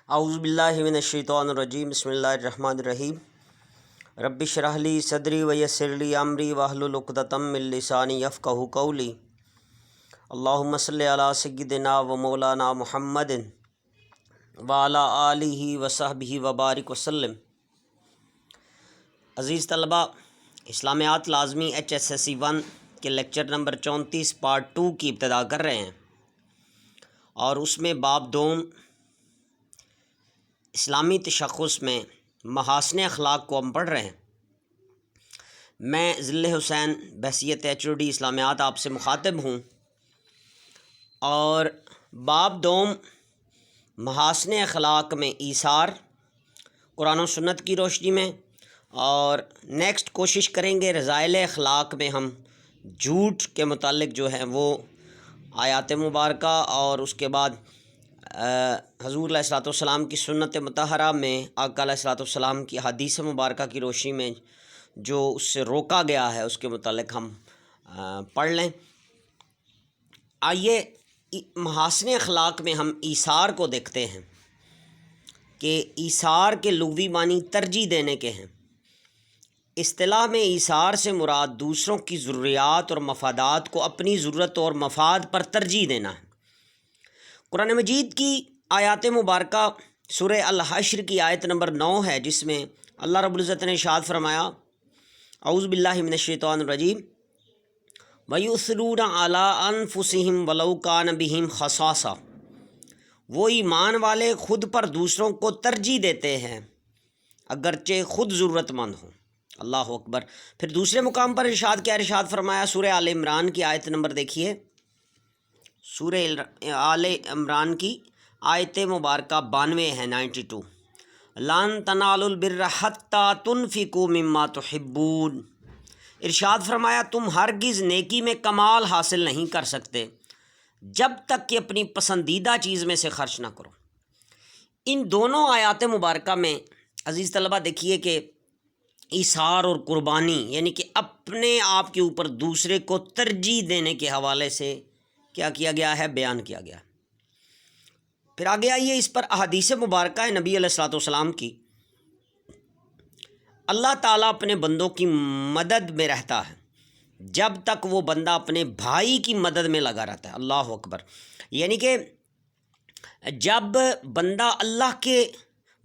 اعوذ باللہ من الشیطان الرجیم بسم اللہ الرحمن الرحیم رب اشرح لی صدری ویسر لی امری واحلل عقدۃ من لسانی یفقہوا قولی اللہم صلی علی سیدنا و مولانا محمد وعلی آلہ وصحبہ وبارک وسلم۔ عزیز طلبہ، اسلامیات لازمی HSSC 1 کے لیکچر نمبر 34 پارٹ 2 کی ابتدا کر رہے ہیں، اور اس میں باب دوم اسلامی تشخص میں محاسن اخلاق کو ہم پڑھ رہے ہیں۔ میں ذل حسین بحیثیت HOD اسلامیات آپ سے مخاطب ہوں، اور باب دوم محاسن اخلاق میں ایثار قرآن و سنت کی روشنی میں، اور نیکسٹ کوشش کریں گے رذائل اخلاق میں ہم جھوٹ کے متعلق جو ہے وہ آیات مبارکہ اور اس کے بعد حضور علیہ الصلوۃ والسلام کی سنت مطہرہ میں آقا علیہ الصلوۃ والسلام کی حدیث مبارکہ کی روشنی میں جو اس سے روکا گیا ہے اس کے متعلق ہم پڑھ لیں۔ آئیے محاسن اخلاق میں ہم ایثار کو دیکھتے ہیں کہ ایثار کے لغوی معنی ترجیح دینے کے ہیں۔ اصطلاح میں ایثار سے مراد دوسروں کی ضروریات اور مفادات کو اپنی ضرورت اور مفاد پر ترجیح دینا ہے۔ قرآن مجید کی آیات مبارکہ سورہ الحشر کی آیت نمبر 9 ہے، جس میں اللہ رب العزت نے ارشاد فرمایا، اعوذ باللہ من الشیطان الرجیم، وَيُؤْثِرُونَ عَلَىٰ أَنفُسِهِمْ وَلَوْ كَانَ بِهِمْ خَصَاصَةٌ، وہ ایمان والے خود پر دوسروں کو ترجیح دیتے ہیں اگرچہ خود ضرورت مند ہوں۔ اللہ اکبر۔ پھر دوسرے مقام پر ارشاد فرمایا، سورہ آل عمران کی آیت نمبر دیکھیے، سورہ آل عمران کی آیت مبارکہ 92 ہے، 92، لَن تَنَالُوا الْبِرَّ حَتَّىٰ تُنْفِقُوا مِمَّا تُحِبُّونَ۔ ارشاد فرمایا تم ہرگز نیکی میں کمال حاصل نہیں کر سکتے جب تک کہ اپنی پسندیدہ چیز میں سے خرچ نہ کرو۔ ان دونوں آیات مبارکہ میں عزیز طلبہ دیکھیے کہ ایثار اور قربانی یعنی کہ اپنے آپ کے اوپر دوسرے کو ترجیح دینے کے حوالے سے کیا کیا گیا ہے، بیان کیا گیا ہے۔ پھر آگے آئیے، اس پر احادیث مبارکہ ہے نبی علیہ الصلوۃ والسلام کی، اللہ تعالیٰ اپنے بندوں کی مدد میں رہتا ہے جب تک وہ بندہ اپنے بھائی کی مدد میں لگا رہتا ہے۔ اللہ اکبر۔ یعنی کہ جب بندہ اللہ کے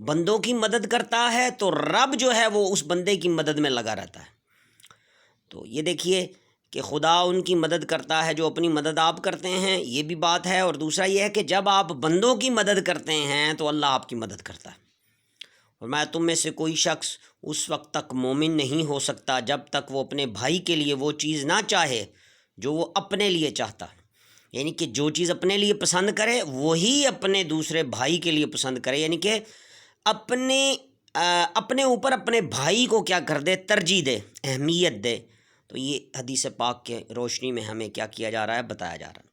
بندوں کی مدد کرتا ہے تو رب جو ہے وہ اس بندے کی مدد میں لگا رہتا ہے۔ تو یہ دیکھیے کہ خدا ان کی مدد کرتا ہے جو اپنی مدد آپ کرتے ہیں، یہ بھی بات ہے، اور دوسرا یہ ہے کہ جب آپ بندوں کی مدد کرتے ہیں تو اللہ آپ کی مدد کرتا ہے۔ اور میں تم میں سے کوئی شخص اس وقت تک مومن نہیں ہو سکتا جب تک وہ اپنے بھائی کے لیے وہ چیز نہ چاہے جو وہ اپنے لیے چاہتا، یعنی کہ جو چیز اپنے لیے پسند کرے وہی اپنے دوسرے بھائی کے لیے پسند کرے، یعنی کہ اپنے اوپر اپنے بھائی کو کیا کر دے، ترجیح دے، اہمیت دے۔ تو یہ حدیث پاک کے روشنی میں ہمیں کیا کیا جا رہا ہے، بتایا جا رہا ہے۔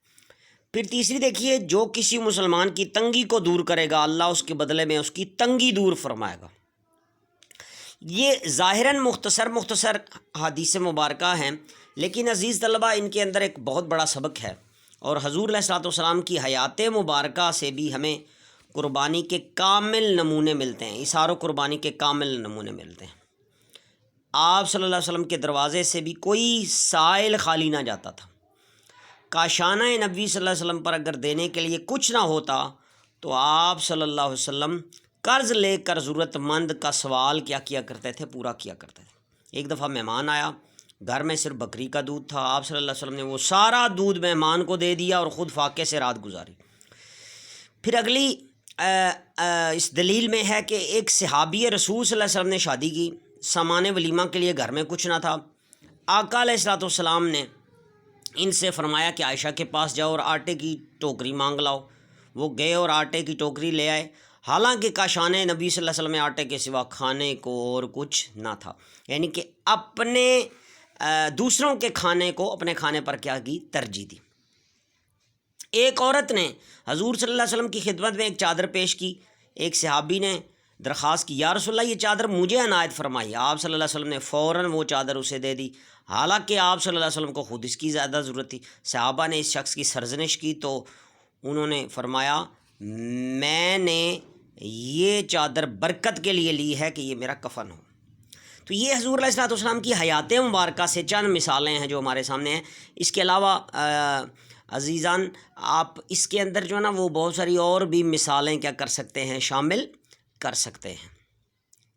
پھر تیسری دیکھیے، جو کسی مسلمان کی تنگی کو دور کرے گا اللہ اس کے بدلے میں اس کی تنگی دور فرمائے گا۔ یہ ظاہراً مختصر حدیث مبارکہ ہیں، لیکن عزیز طلبہ ان کے اندر ایک بہت بڑا سبق ہے، اور حضور علیہ الصلوۃ والسلام کی حیات مبارکہ سے بھی ہمیں قربانی کے کامل نمونے ملتے ہیں، ایثار و قربانی کے کامل نمونے ملتے ہیں۔ آپ صلی اللہ علیہ وسلم کے دروازے سے بھی کوئی سائل خالی نہ جاتا تھا۔ کاشانہ نبی صلی اللہ علیہ وسلم پر اگر دینے کے لیے کچھ نہ ہوتا تو آپ صلی اللہ علیہ وسلم قرض لے کر ضرورت مند کا سوال کیا کرتے تھے، پورا کیا کرتے تھے۔ ایک دفعہ مہمان آیا، گھر میں صرف بکری کا دودھ تھا، آپ صلی اللہ علیہ وسلم نے وہ سارا دودھ مہمان کو دے دیا اور خود فاقے سے رات گزاری۔ پھر اگلی اس دلیل میں ہے کہ ایک صحابی رسول صلی اللہ علیہ وسلم نے شادی کی، سامان ولیمہ کے لیے گھر میں کچھ نہ تھا، آقا علیہ الصلوۃ والسلام نے ان سے فرمایا کہ عائشہ کے پاس جاؤ اور آٹے کی ٹوکری مانگ لاؤ۔ وہ گئے اور آٹے کی ٹوکری لے آئے، حالانکہ کاشانہ نبی صلی اللہ علیہ وسلم میں آٹے کے سوا کھانے کو اور کچھ نہ تھا، یعنی کہ اپنے دوسروں کے کھانے کو اپنے کھانے پر کیا کی، ترجیح دی۔ ایک عورت نے حضور صلی اللہ علیہ وسلم کی خدمت میں ایک چادر پیش کی، ایک صحابی نے درخواست کی، یا رسول اللہ یہ چادر مجھے عنایت فرمائی۔ آپ صلی اللہ علیہ وسلم نے فوراً وہ چادر اسے دے دی، حالانکہ آپ صلی اللہ علیہ وسلم کو خود اس کی زیادہ ضرورت تھی۔ صحابہ نے اس شخص کی سرزنش کی تو انہوں نے فرمایا میں نے یہ چادر برکت کے لیے لی ہے کہ یہ میرا کفن ہو۔ تو یہ حضور علیہ الصلوۃ والسلام کی حیات مبارکہ سے چند مثالیں ہیں جو ہمارے سامنے ہیں۔ اس کے علاوہ عزیزان آپ اس کے اندر جو ہے نا وہ بہت ساری اور بھی مثالیں کیا کر سکتے ہیں، شامل کر سکتے ہیں۔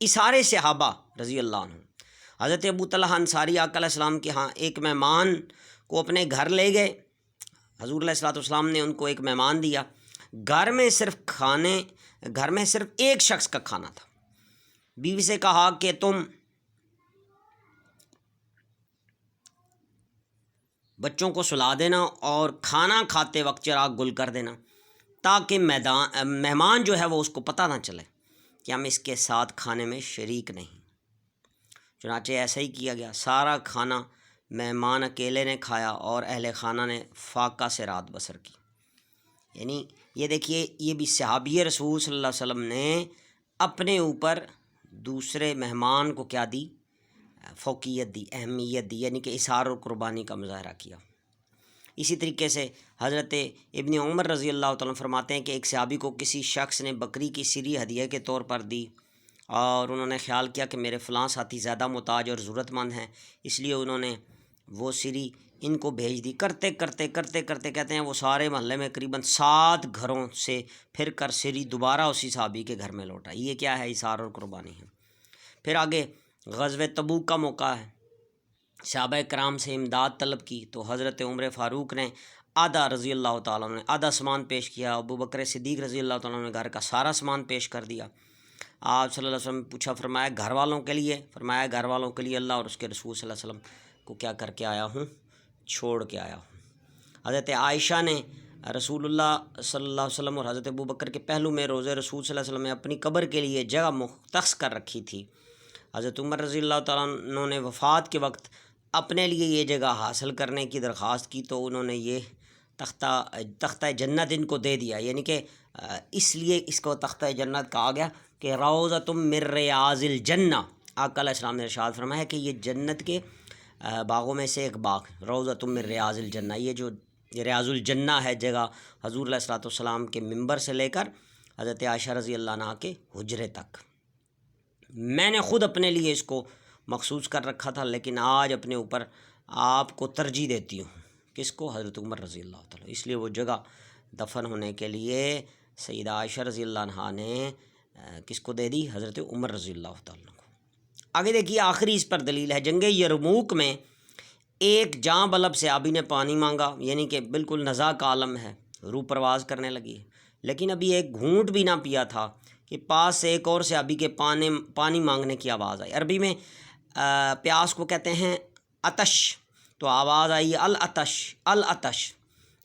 اثار صحابہ رضی اللہ عنہ، حضرت ابو طلحہ انصاری آقا علیہ السلام کے ہاں ایک مہمان کو اپنے گھر لے گئے۔ حضور علیہ الصلوۃ والسلام نے ان کو ایک مہمان دیا۔ گھر میں صرف ایک شخص کا کھانا تھا۔ بیوی سے کہا کہ تم بچوں کو سلا دینا اور کھانا کھاتے وقت چراغ گل کر دینا، تاکہ مہمان جو ہے وہ اس کو پتہ نہ چلے کہ ہم اس کے ساتھ کھانے میں شریک نہیں۔ چنانچہ ایسا ہی کیا گیا۔ سارا کھانا مہمان اکیلے نے کھایا اور اہل خانہ نے فاقہ سے رات بسر کی۔ یعنی یہ دیکھیے، یہ بھی صحابی رسول صلی اللہ علیہ وسلم نے اپنے اوپر دوسرے مہمان کو کیا دی؟ فوقیت دی، اہمیت دی، یعنی کہ اثار اور قربانی کا مظاہرہ کیا۔ اسی طریقے سے حضرت ابن عمر رضی اللہ تعالیٰ فرماتے ہیں کہ ایک صحابی کو کسی شخص نے بکری کی سری ہدیہ کے طور پر دی، اور انہوں نے خیال کیا کہ میرے فلاں ساتھی زیادہ محتاج اور ضرورت مند ہیں، اس لیے انہوں نے وہ سری ان کو بھیج دی۔ کرتے کہتے ہیں وہ سارے محلے میں قریباً 7 گھروں سے پھر کر سری دوبارہ اسی صحابی کے گھر میں لوٹا۔ یہ کیا ہے؟ اثار اور قربانی ہے۔ پھر آگے غزوہ تبوک کا موقع ہے۔ صحابہ کرام سے امداد طلب کی تو حضرت عمر فاروق نے آدھا رضی اللہ تعالیٰ نے آدھا سامان پیش کیا، ابو بکر صدیق رضی اللہ تعالیٰ نے گھر کا سارا سامان پیش کر دیا۔ آپ صلی اللہ علیہ وسلم پوچھا، فرمایا گھر والوں کے لیے؟ فرمایا گھر والوں کے لیے اللہ اور اس کے رسول صلی اللہ علیہ وسلم کو کیا کر کے آیا ہوں؟ چھوڑ کے آیا ہوں۔ حضرت عائشہ نے رسول اللہ صلی اللہ علیہ وسلم اور حضرت ابو بکر کے پہلو میں روضہ رسول صلی اللہ علیہ وسلم میں اپنی قبر کے لیے جگہ مختص کر رکھی تھی۔ حضرت عمر رضی اللہ تعالیٰ عنہ نے وفات کے وقت اپنے لیے یہ جگہ حاصل کرنے کی درخواست کی تو انہوں نے یہ تختہ جنت ان کو دے دیا۔ یعنی کہ اس لیے اس کو تختہ جنت کہا گیا کہ روضۃ من ریاض الجنہ۔ آقا علیہ السلام نے ارشاد فرمایا کہ یہ جنت کے باغوں میں سے ایک باغ، روضۃ من ریاض الجنہ۔ یہ جو ریاض الجنہ ہے جگہ، حضور علیہ الصلوۃ والسلام کے ممبر سے لے کر حضرت عائشہ رضی اللہ عنہا کے حجرے تک میں نے خود اپنے لیے اس کو مخصوص کر رکھا تھا، لیکن آج اپنے اوپر آپ کو ترجیح دیتی ہوں۔ کس کو؟ حضرت عمر رضی اللہ تعالیٰ۔ اس لیے وہ جگہ دفن ہونے کے لیے سیدہ عائشہ رضی اللہ عنہا نے کس کو دے دی؟ حضرت عمر رضی اللہ تعالیٰ کو۔ آگے دیکھیے، آخری اس پر دلیل ہے۔ جنگ یرموک میں ایک جاں بلب صحابی نے پانی مانگا، یعنی کہ بالکل نزا کا عالم ہے، روح پرواز کرنے لگی، لیکن ابھی ایک گھونٹ بھی نہ پیا تھا کہ پاس سے ایک اور صحابی کے پانی مانگنے کی آواز آئی۔ عربی میں پیاس کو کہتے ہیں عطش، تو آواز آئی العطش العطش۔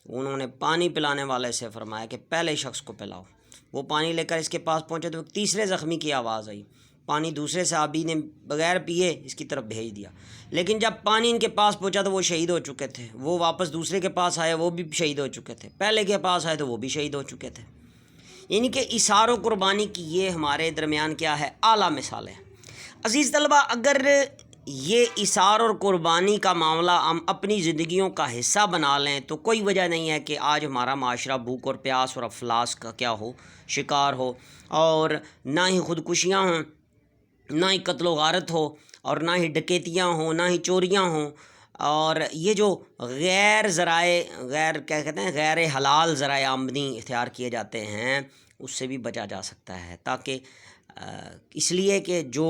انہوں نے پانی پلانے والے سے فرمایا کہ پہلے شخص کو پلاؤ۔ وہ پانی لے کر اس کے پاس پہنچے تو تیسرے زخمی کی آواز آئی۔ پانی دوسرے صحابی نے بغیر پیے اس کی طرف بھیج دیا، لیکن جب پانی ان کے پاس پہنچا تو وہ شہید ہو چکے تھے۔ وہ واپس دوسرے کے پاس آئے، وہ بھی شہید ہو چکے تھے۔ پہلے کے پاس آئے تو وہ بھی شہید ہو چکے تھے۔ یعنی کہ اثار و قربانی کی یہ ہمارے درمیان کیا ہے؟ اعلیٰ مثال ہے۔ عزیز طلبہ، اگر یہ اثار اور قربانی کا معاملہ ہم اپنی زندگیوں کا حصہ بنا لیں تو کوئی وجہ نہیں ہے کہ آج ہمارا معاشرہ بھوک اور پیاس اور افلاس کا کیا ہو؟ شکار ہو، اور نہ ہی خودکشیاں ہوں، نہ ہی قتل و غارت ہو، اور نہ ہی ڈکیتیاں ہوں، نہ ہی چوریاں ہوں، اور یہ جو غیر حلال ذرائع آمدنی اختیار کیے جاتے ہیں اس سے بھی بچا جا سکتا ہے، تاکہ اس لیے کہ جو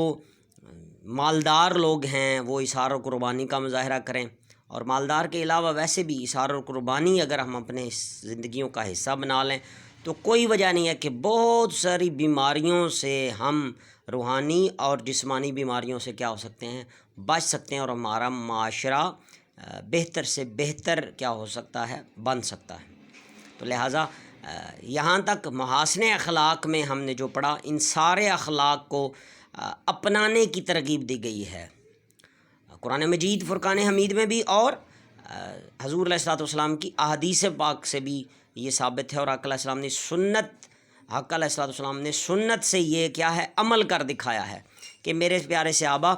مالدار لوگ ہیں وہ اثار و قربانی کا مظاہرہ کریں، اور مالدار کے علاوہ ویسے بھی اثار و قربانی اگر ہم اپنے زندگیوں کا حصہ بنا لیں تو کوئی وجہ نہیں ہے کہ بہت ساری بیماریوں سے ہم روحانی اور جسمانی بیماریوں سے کیا ہو سکتے ہیں؟ بچ سکتے ہیں، اور ہمارا معاشرہ بہتر سے بہتر کیا ہو سکتا ہے؟ بن سکتا ہے۔ تو لہٰذا یہاں تک محاسن اخلاق میں ہم نے جو پڑھا، ان سارے اخلاق کو اپنانے کی ترغیب دی گئی ہے قرآن مجید فرقان حمید میں بھی، اور حضور علیہ الصلوۃ والسلام کی احادیث پاک سے بھی یہ ثابت ہے، اور آقا علیہ السلام نے حق علیہ الصلوۃ والسلام نے سنت سے یہ کیا ہے؟ عمل کر دکھایا ہے کہ میرے پیارے صحابہ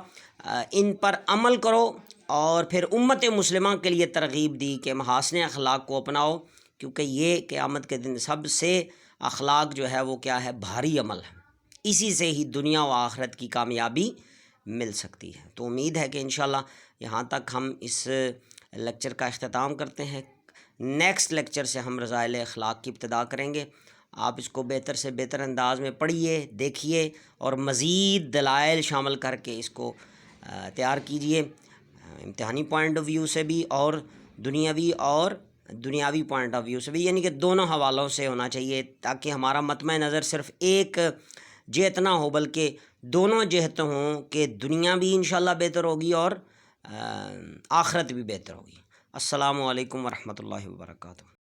ان پر عمل کرو، اور پھر امت مسلمہ کے لیے ترغیب دی کہ محاسن اخلاق کو اپناؤ، کیونکہ یہ قیامت کے دن سب سے اخلاق جو ہے وہ کیا ہے؟ بھاری عمل ہے، اسی سے ہی دنیا و آخرت کی کامیابی مل سکتی ہے۔ تو امید ہے کہ انشاءاللہ یہاں تک ہم اس لیکچر کا اختتام کرتے ہیں۔ نیکسٹ لیکچر سے ہم رذائل اخلاق کی ابتدا کریں گے۔ آپ اس کو بہتر سے بہتر انداز میں پڑھیے، دیکھیے اور مزید دلائل شامل کر کے اس کو تیار کیجئے، امتحانی پوائنٹ آف ویو سے بھی اور دنیاوی پوائنٹ آف ویو سے بھی، یعنی کہ دونوں حوالوں سے ہونا چاہیے، تاکہ ہمارا مطمع نظر صرف ایک جہت نہ ہو بلکہ دونوں جہت ہوں، کہ دنیا بھی انشاءاللہ بہتر ہوگی اور آخرت بھی بہتر ہوگی۔ السلام علیکم ورحمۃ اللہ وبرکاتہ۔